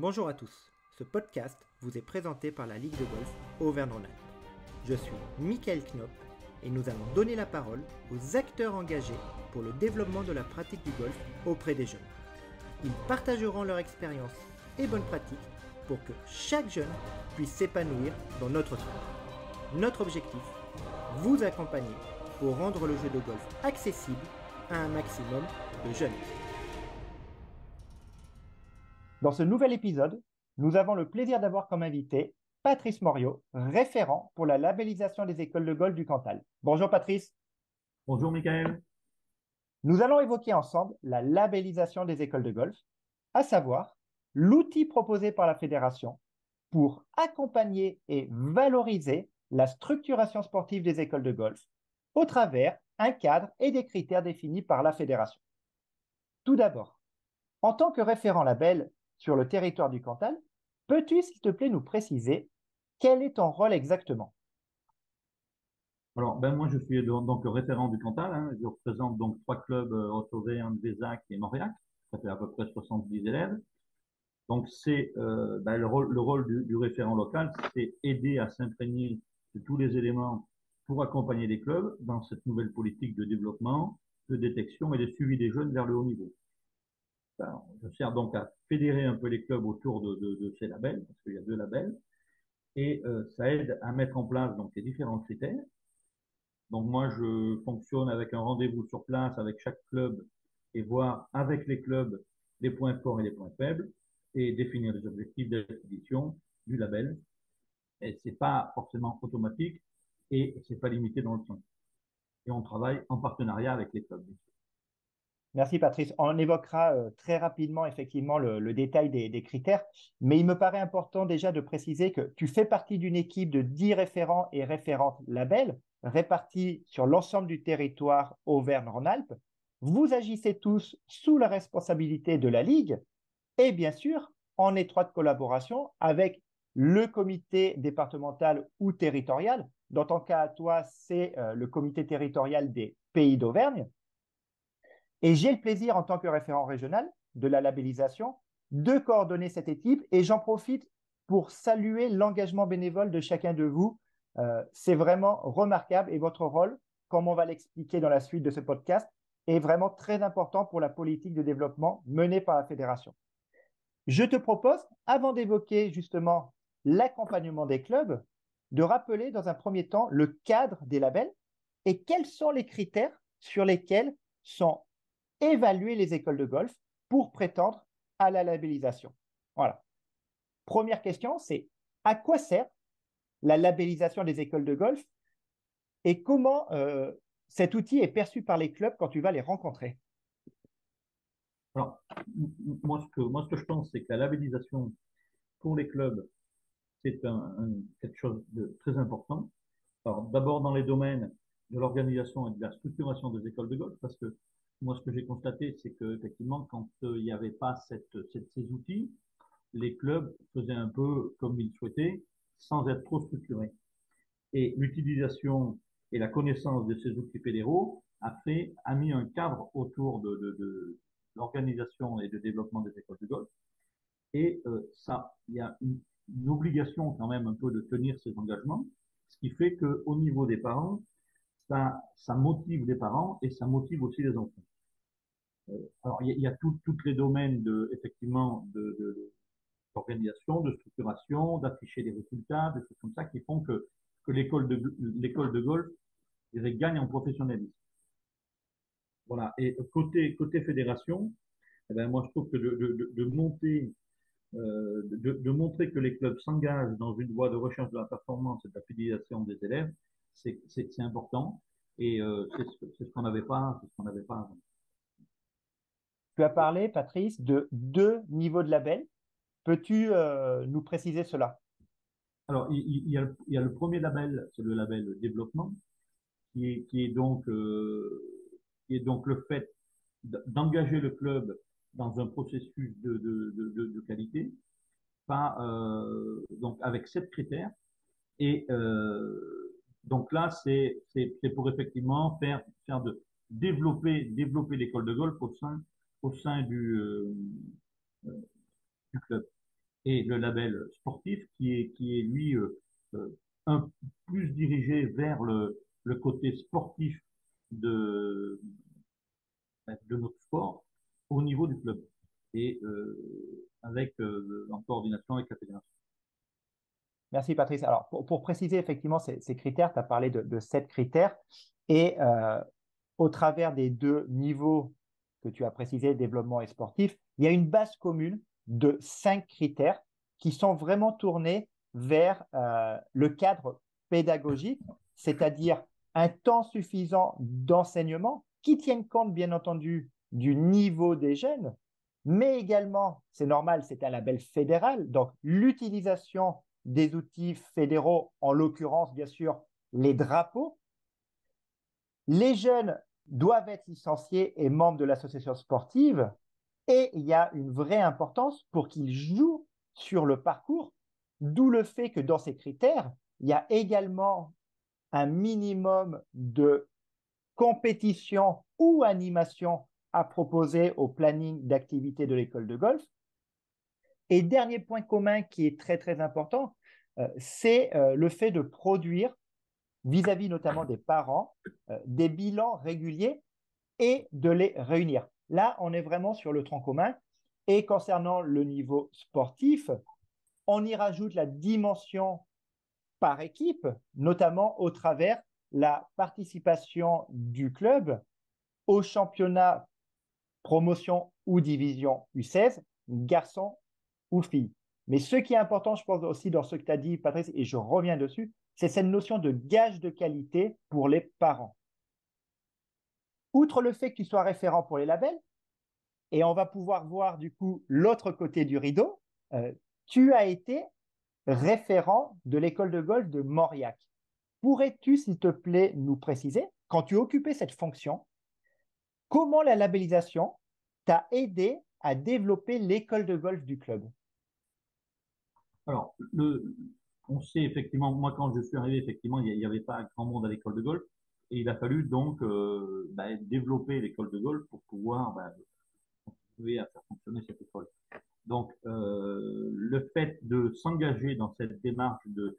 Bonjour à tous, ce podcast vous est présenté par la Ligue de golf Auvergne-Rhône-Alpes. Je suis Michael Knopp et nous allons donner la parole aux acteurs engagés pour le développement de la pratique du golf auprès des jeunes. Ils partageront leur expérience et bonnes pratiques pour que chaque jeune puisse s'épanouir dans notre sport. Notre objectif, vous accompagner pour rendre le jeu de golf accessible à un maximum de jeunes. Dans ce nouvel épisode, nous avons le plaisir d'avoir comme invité Patrice Moriot, référent pour la labellisation des écoles de golf du Cantal. Bonjour Patrice. Bonjour Michael. Nous allons évoquer ensemble la labellisation des écoles de golf, à savoir l'outil proposé par la fédération pour accompagner et valoriser la structuration sportive des écoles de golf au travers un cadre et des critères définis par la fédération. Tout d'abord, en tant que référent label sur le territoire du Cantal, peux-tu, s'il te plaît, nous préciser quel est ton rôle exactement? Alors, moi, je suis donc le référent du Cantal, hein. Je représente donc trois clubs, Haute-Auvergne, Vézac et Mauriac. Ça fait à peu près 70 élèves. Donc, c'est le rôle du référent local, c'est aider à s'imprégner de tous les éléments pour accompagner les clubs dans cette nouvelle politique de développement, de détection et de suivi des jeunes vers le haut niveau. Alors, je sers donc à fédérer un peu les clubs autour de ces labels, parce qu'il y a deux labels, et ça aide à mettre en place donc les différents critères. Donc moi, je fonctionne avec un rendez-vous sur place avec chaque club et voir avec les clubs les points forts et les points faibles et définir les objectifs d'acquisition du label. Et c'est pas forcément automatique et c'est pas limité dans le temps. Et on travaille en partenariat avec les clubs. Merci Patrice. On évoquera très rapidement effectivement le détail des critères, mais il me paraît important déjà de préciser que tu fais partie d'une équipe de 10 référents et référentes labels répartis sur l'ensemble du territoire Auvergne-Rhône-Alpes. Vous agissez tous sous la responsabilité de la Ligue et bien sûr en étroite collaboration avec le comité départemental ou territorial. Dans ton cas, toi, c'est le comité territorial des Pays d'Auvergne. Et j'ai le plaisir, en tant que référent régional de la labellisation, de coordonner cette équipe et j'en profite pour saluer l'engagement bénévole de chacun de vous. C'est vraiment remarquable et votre rôle, comme on va l'expliquer dans la suite de ce podcast, est vraiment très important pour la politique de développement menée par la fédération. Je te propose, avant d'évoquer justement l'accompagnement des clubs, de rappeler dans un premier temps le cadre des labels et quels sont les critères sur lesquels sont évaluer les écoles de golf pour prétendre à la labellisation. Voilà. Première question, c'est à quoi sert la labellisation des écoles de golf et comment cet outil est perçu par les clubs quand tu vas les rencontrer? Alors, moi, ce que je pense, c'est que la labellisation pour les clubs, c'est quelque chose de très important. Alors, d'abord dans les domaines de l'organisation et de la structuration des écoles de golf, parce que moi, ce que j'ai constaté, c'est que effectivement, quand il n'y avait pas ces outils, les clubs faisaient un peu comme ils souhaitaient, sans être trop structurés. Et l'utilisation et la connaissance de ces outils fédéraux a mis un cadre autour de l'organisation et de développement des écoles de golf. Et ça, il y a une obligation quand même un peu de tenir ces engagements, ce qui fait qu'au niveau des parents, ça motive les parents et ça motive aussi les enfants. Alors, il y a tous les domaines effectivement, d'organisation, de structuration, d'afficher des résultats, des choses comme ça qui font que l'école de golf, je dirais, gagne en professionnalisme. Voilà. Et côté fédération, eh ben, moi, je trouve que de montrer que les clubs s'engagent dans une voie de recherche de la performance et de la fidélisation des élèves, c'est important. Et c'est ce qu'on n'avait pas, c'est ce qu'on n'avait pas avant. Tu as parlé, Patrice, de deux niveaux de label. Peux-tu nous préciser cela? Alors, il y a le premier label, c'est le label développement, qui est donc le fait d'engager le club dans un processus de qualité, pas, donc avec 7 critères. Et donc là, c'est pour effectivement faire développer l'école de golf au sein du club. et le label sportif qui est lui un plus dirigé vers le côté sportif de, de notre sport au niveau du club et avec en coordination avec la fédération. Merci Patrice. Alors, pour préciser effectivement ces critères, tu as parlé de 7 critères et au travers des 2 niveaux que tu as précisés, développement et sportif, il y a une base commune de 5 critères qui sont vraiment tournés vers le cadre pédagogique, c'est-à-dire un temps suffisant d'enseignement qui tienne compte, bien entendu, du niveau des jeunes, mais également, c'est normal, c'est un label fédéral, donc l'utilisation des outils fédéraux, en l'occurrence, bien sûr, les drapeaux. Les jeunes doivent être licenciés et membres de l'association sportive et il y a une vraie importance pour qu'ils jouent sur le parcours, d'où le fait que dans ces critères, il y a également un minimum de compétition ou animation à proposer au planning d'activité de l'école de golf. Et dernier point commun qui est très, très important, c'est le fait de produire, vis-à-vis notamment des parents, des bilans réguliers et de les réunir. Là, on est vraiment sur le tronc commun. Et concernant le niveau sportif, on y rajoute la dimension par équipe, notamment au travers la participation du club au championnat promotion ou division U16, garçons ou filles. Mais ce qui est important, je pense aussi dans ce que tu as dit, Patrice, et je reviens dessus, c'est cette notion de gage de qualité pour les parents. Outre le fait que tu sois référent pour les labels, et on va pouvoir voir du coup l'autre côté du rideau, tu as été référent de l'école de golf de Mauriac. Pourrais-tu, s'il te plaît, nous préciser, quand tu occupais cette fonction, comment la labellisation t'a aidé à développer l'école de golf du club? Alors, on sait effectivement, moi quand je suis arrivé, effectivement, il n'y avait pas grand monde à l'école de golf et il a fallu donc développer l'école de golf pour pouvoir continuer à faire fonctionner cette école. Donc, le fait de s'engager dans cette démarche de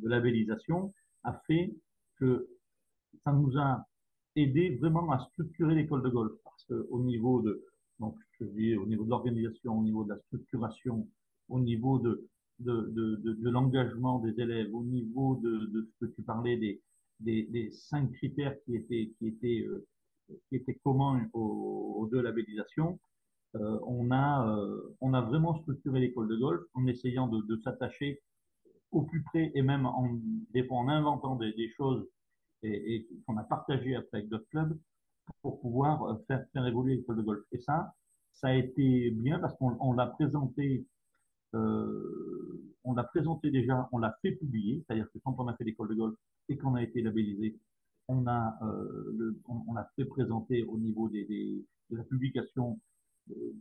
labellisation a fait que ça nous a aidé vraiment à structurer l'école de golf parce qu'au niveau de, donc, je dis, au niveau de l'organisation, au niveau de la structuration, au niveau de l'engagement des élèves, au niveau de ce que tu parlais des 5 critères qui étaient communs aux 2 labellisations, on a vraiment structuré l'école de golf en essayant de s'attacher au plus près et même des fois en inventant des choses et qu'on a partagé après avec d'autres clubs pour pouvoir faire évoluer l'école de golf. Et ça a été bien parce qu'on l'a présenté déjà, on l'a fait publier, c'est-à-dire que quand on a fait l'école de golf et qu'on a été labellisé, on a fait présenter au niveau de la publication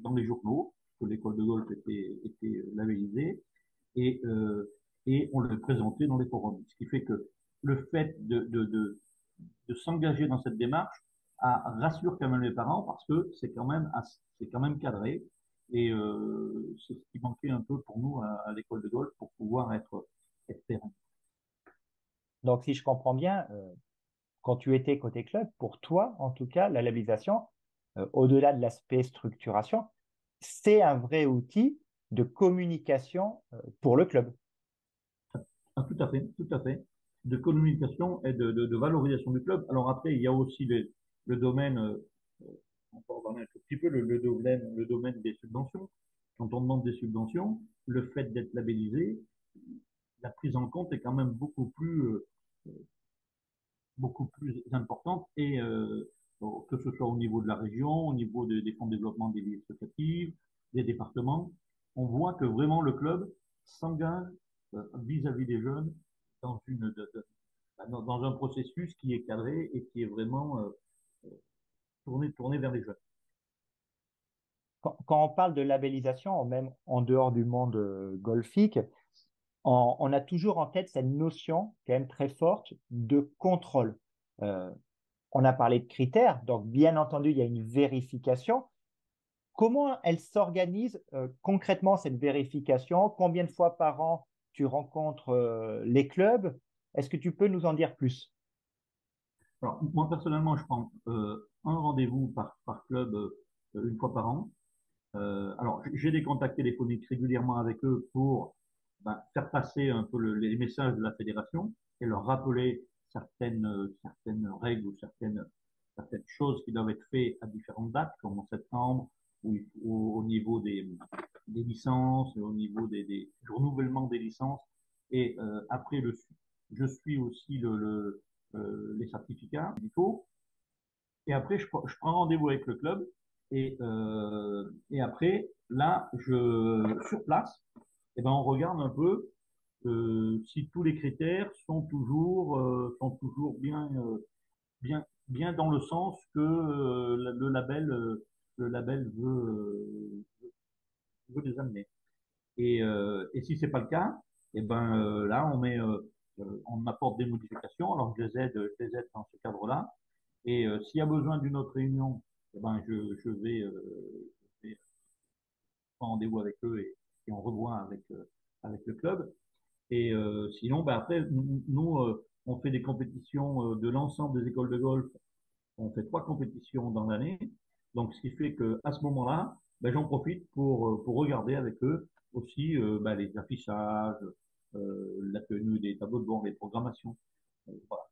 dans les journaux que l'école de golf était labellisée et, euh, et on le présentait dans les forums. Ce qui fait que le fait de s'engager dans cette démarche rassure quand même les parents parce que c'est quand même cadré et c'est ce qui manquait un peu pour nous à l'école de golf pour pouvoir être terrain. Donc, si je comprends bien, quand tu étais côté club, pour toi, en tout cas, la labellisation, au-delà de l'aspect structuration, c'est un vrai outil de communication pour le club. Ah, tout à fait, de communication et de valorisation du club. Alors après, il y a aussi le domaine, on peut en parler un tout petit peu, le domaine des subventions. Quand on demande des subventions, le fait d'être labellisé, la prise en compte est quand même beaucoup plus importante et que ce soit au niveau de la région, au niveau des fonds de développement des villes associatives, des départements, on voit que vraiment le club s'engage vis-à-vis des jeunes dans dans un processus qui est cadré et qui est vraiment tourné vers les jeunes. Quand on parle de labellisation, même en dehors du monde golfique, on a toujours en tête cette notion quand même très forte de contrôle. Euh, on a parlé de critères, donc bien entendu, il y a une vérification. Comment elle s'organise concrètement cette vérification? Combien de fois par an tu rencontres les clubs? Est-ce que tu peux nous en dire plus? Alors, moi, personnellement, je prends un rendez-vous par club une fois par an. Alors, j'ai des contacts téléphoniques régulièrement avec eux pour faire passer un peu les messages de la fédération et leur rappeler certaines règles ou certaines choses qui doivent être faites à différentes dates, comme en septembre, au niveau des licences, au niveau du renouvellement des licences. Et après, je suis aussi les certificats médicaux. Et après, je prends rendez-vous avec le club. Et après, là, sur place, eh ben, on regarde un peu si tous les critères sont toujours bien dans le sens que le label veut les amener. Et si c'est pas le cas, eh ben, là, on apporte des modifications. Alors, je les aide dans ce cadre-là. Et s'il y a besoin d'une autre réunion, eh ben, je vais prendre rendez-vous avec eux et on revoit avec le club. Et sinon, ben, après, nous, on fait des compétitions de l'ensemble des écoles de golf. On fait 3 compétitions dans l'année. Donc, ce qui fait qu'à ce moment-là, ben, j'en profite pour regarder avec eux aussi ben, les affichages, la tenue des tableaux de bord, les programmations. Voilà.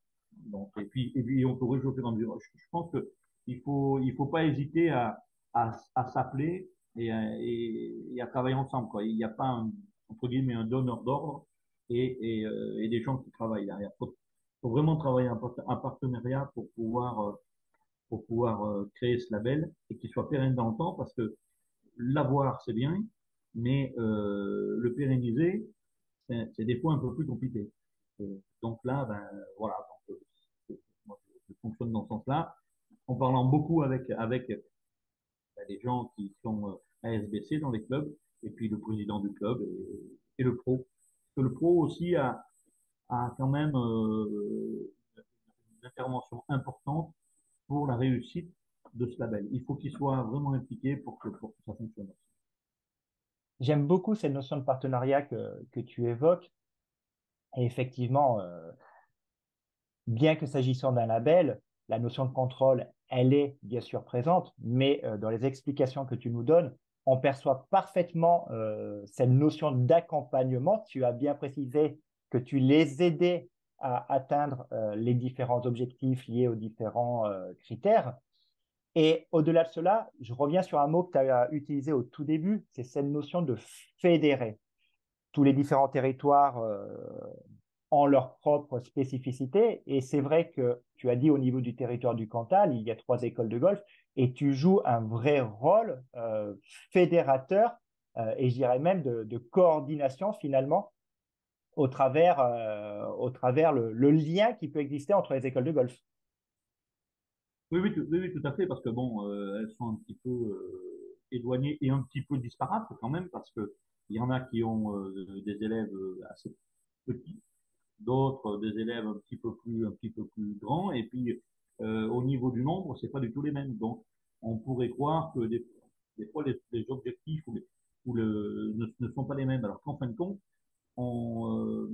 Donc, et puis on peut réchauffer dans le dur. Je pense que il faut pas hésiter à s'appeler et à travailler ensemble, quoi. Il n'y a pas entre guillemets un donneur d'ordre et des gens qui travaillent derrière. Faut vraiment travailler en partenariat pour pouvoir créer ce label et qu'il soit pérenne dans le temps parce que l'avoir, c'est bien, mais le pérenniser, c'est des fois un peu plus compliqué. Donc là, ben, voilà, donc, moi, je fonctionne dans ce sens-là, en parlant beaucoup avec ben, les gens qui sont ASBC dans les clubs, et puis le président du club et le pro. Parce que le pro aussi a quand même une intervention importante pour la réussite de ce label. Il faut qu'il soit vraiment impliqué pour que ça fonctionne. J'aime beaucoup cette notion de partenariat que tu évoques. Et effectivement, bien que s'agissant d'un label, la notion de contrôle, elle est bien sûr présente, mais dans les explications que tu nous donnes, on perçoit parfaitement cette notion d'accompagnement. Tu as bien précisé que tu les aidais à atteindre les différents objectifs liés aux différents critères. Et au-delà de cela, je reviens sur un mot que tu as utilisé au tout début, c'est cette notion de fédérer. Tous les différents territoires ont leurs propres spécificités. Et c'est vrai que tu as dit au niveau du territoire du Cantal, il y a 3 écoles de golf et tu joues un vrai rôle fédérateur et je dirais même de coordination finalement au travers le lien qui peut exister entre les écoles de golf. Oui, oui, oui, tout à fait, parce que bon, elles sont un petit peu éloignées et un petit peu disparates quand même, parce que il y en a qui ont des élèves assez petits, d'autres des élèves un petit peu plus grands, et puis au niveau du nombre, c'est pas du tout les mêmes. Donc, on pourrait croire que des fois les objectifs ne sont pas les mêmes. Alors qu'en fin de compte, on, euh,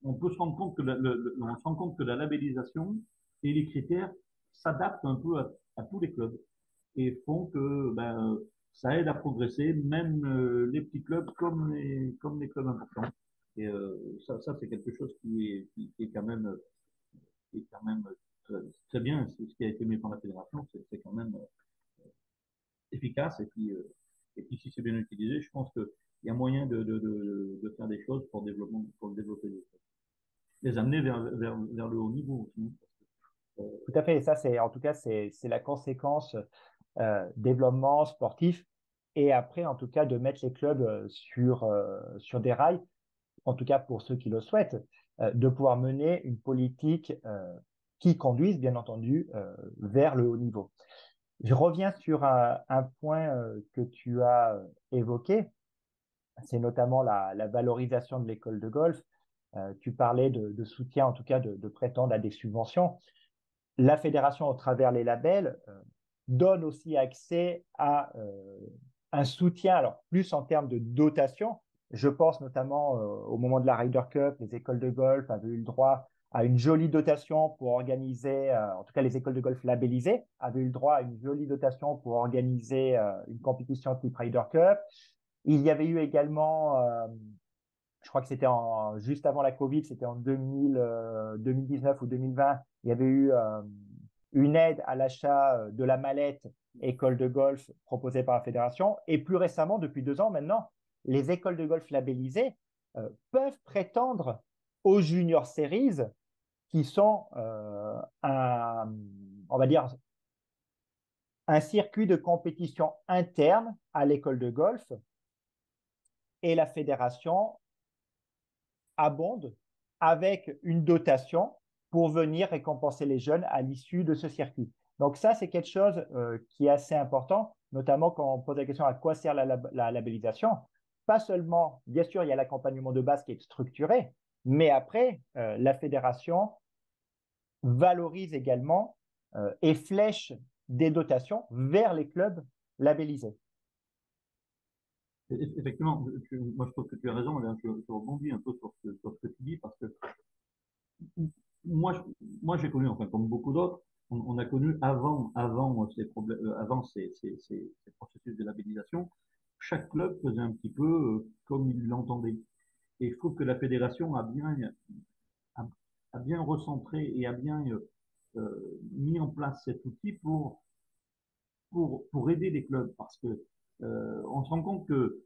on peut se rendre compte on se rend compte que la labellisation et les critères s'adaptent un peu à tous les clubs et font que ben, ça aide à progresser, même les petits clubs comme les clubs importants. Et ça c'est quelque chose qui est quand même très, très bien. C'est ce qui a été mis par la fédération, c'est quand même efficace. Et puis si c'est bien utilisé, je pense qu'il y a moyen de faire des choses pour développer les amener vers le haut niveau aussi. Tout à fait. Et ça, en tout cas, c'est la conséquence développement sportif et après, en tout cas, de mettre les clubs sur des rails, en tout cas pour ceux qui le souhaitent, de pouvoir mener une politique qui conduise, bien entendu, vers le haut niveau. Je reviens sur un point que tu as évoqué, c'est notamment la valorisation de l'école de golf. Tu parlais de soutien, en tout cas de prétendre à des subventions. La fédération, au travers les labels, donne aussi accès à un soutien, alors plus en termes de dotation. Je pense notamment au moment de la Ryder Cup, les écoles de golf avaient eu le droit à une jolie dotation pour organiser, en tout cas les écoles de golf labellisées avaient eu le droit à une jolie dotation pour organiser une compétition type Ryder Cup. Il y avait eu également, je crois que c'était juste avant la Covid, c'était en 2019 ou 2020, il y avait eu une aide à l'achat de la mallette école de golf proposée par la fédération. Et plus récemment, depuis 2 ans maintenant, les écoles de golf labellisées peuvent prétendre aux Junior Series qui sont on va dire, un circuit de compétition interne à l'école de golf et la fédération abonde avec une dotation pour venir récompenser les jeunes à l'issue de ce circuit. Donc ça, c'est quelque chose qui est assez important, notamment quand on pose la question à quoi sert la labellisation. Pas seulement, bien sûr, il y a l'accompagnement de base qui est structuré, mais après, la fédération valorise également et flèche des dotations vers les clubs labellisés. Effectivement, moi je trouve que tu as raison, là, je rebondis un peu sur ce que tu dis, parce que moi, moi j'ai connu, enfin comme beaucoup d'autres, on a connu avant ces problèmes, avant ces processus de labellisation, chaque club faisait un petit peu comme il l'entendait. Et je trouve que la fédération a, a bien recentré et a bien mis en place cet outil pour aider les clubs, parce que on se rend compte que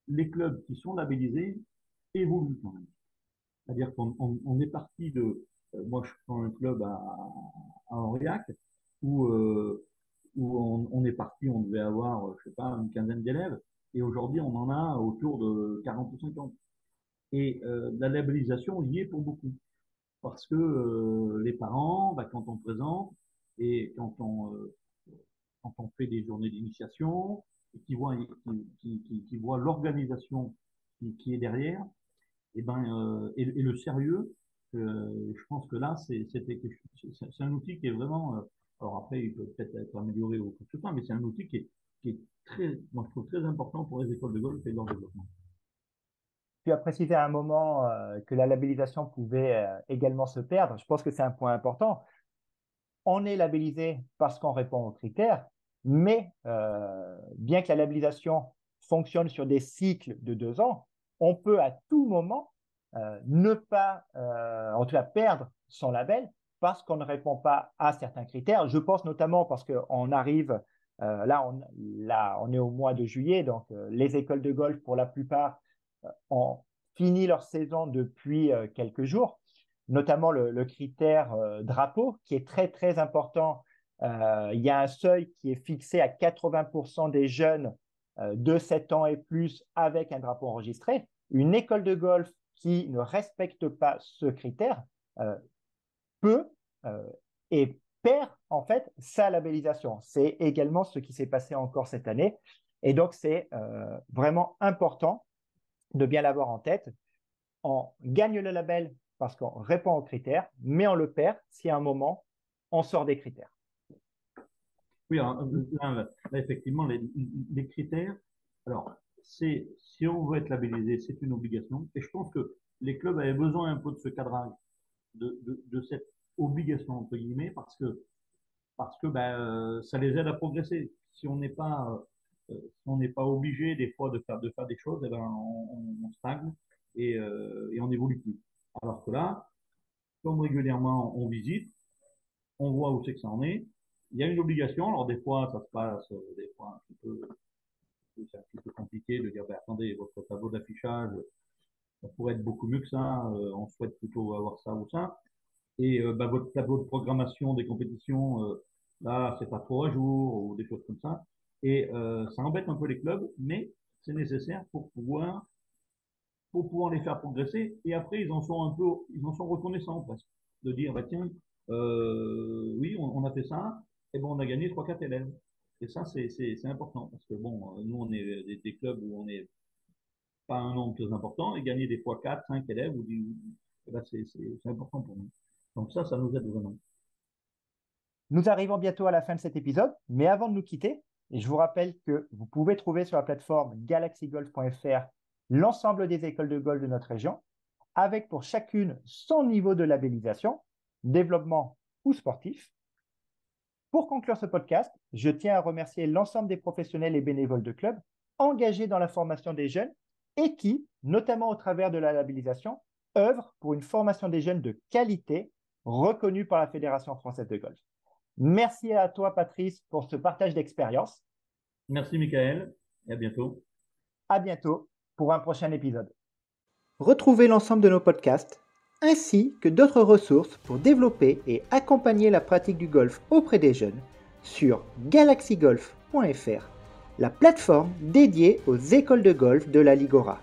les clubs qui sont labellisés évoluent quand même. C'est-à-dire qu'on est parti de, moi je prends un club à Aurillac, où on est parti, on devait avoir, je sais pas, une quinzaine d'élèves, et aujourd'hui on en a autour de 40 ou 50. Et la labellisation y est pour beaucoup, parce que les parents, bah, quand on présente, et quand on fait des journées d'initiation, et qui voient l'organisation qui est derrière, et, ben, et le sérieux, je pense que là, c'est un outil qui est vraiment. Alors après, il peut peut-être être amélioré ou quoi que ce soit, mais c'est un outil qui est très, moi, je trouve très important pour les écoles de golf et leur développement. Tu as précisé à un moment que la labellisation pouvait également se perdre. Je pense que c'est un point important. On est labellisé parce qu'on répond aux critères, mais bien que la labellisation fonctionne sur des cycles de 2 ans, on peut à tout moment ne pas, en tout cas, perdre son label parce qu'on ne répond pas à certains critères. Je pense notamment parce qu'on arrive, là, on est au mois de juillet, donc les écoles de golf, pour la plupart, ont fini leur saison depuis quelques jours, notamment le critère drapeau, qui est très, très important. Il y a un seuil qui est fixé à 80% des jeunes de 7 ans et plus avec un drapeau enregistré. Une école de golf qui ne respecte pas ce critère euh, peut et perd en fait sa labellisation. C'est également ce qui s'est passé encore cette année. Et donc, c'est vraiment important de bien l'avoir en tête. On gagne le label parce qu'on répond aux critères, mais on le perd si à un moment, on sort des critères. Oui, alors, là, effectivement, les critères, alors, si on veut être labellisé, c'est une obligation. Et je pense que les clubs avaient besoin un peu de ce cadrage, de cette obligation, entre guillemets, parce que ben, ça les aide à progresser. Si on n'est pas obligé des fois de faire des choses, eh ben, on stagne et on n'évolue plus. Alors que là, comme régulièrement on visite, on voit où c'est que ça en est. Il y a une obligation. Alors des fois, ça se passe, des fois c'est un petit peu compliqué de dire, ben, attendez, votre tableau d'affichage, ça pourrait être beaucoup mieux que ça. On souhaite plutôt avoir ça ou ça. Et ben, votre tableau de programmation des compétitions, là, c'est pas trop à jour ou des choses comme ça. Et ça embête un peu les clubs, mais c'est nécessaire pour pouvoir les faire progresser. Et après, ils en sont reconnaissants presque, de dire, bah tiens, oui, on a fait ça, et bon, on a gagné trois quatre élèves. Et ça, c'est important parce que bon, nous, on est des clubs où on n'est pas un nombre très important, et gagner des fois 4 5 élèves, eh ben, c'est important pour nous. Donc ça nous aide vraiment. Nous arrivons bientôt à la fin de cet épisode, mais avant de nous quitter, je vous rappelle que vous pouvez trouver sur la plateforme galaxygolf.fr l'ensemble des écoles de golf de notre région, avec pour chacune son niveau de labellisation, développement ou sportif. Pour conclure ce podcast, je tiens à remercier l'ensemble des professionnels et bénévoles de club engagés dans la formation des jeunes et qui, notamment au travers de la labellisation, œuvrent pour une formation des jeunes de qualité reconnue par la Fédération française de golf. Merci à toi, Patrice, pour ce partage d'expérience. Merci, Michael, et à bientôt. À bientôt pour un prochain épisode. Retrouvez l'ensemble de nos podcasts ainsi que d'autres ressources pour développer et accompagner la pratique du golf auprès des jeunes sur galaxygolf.fr, la plateforme dédiée aux écoles de golf de la Ligora.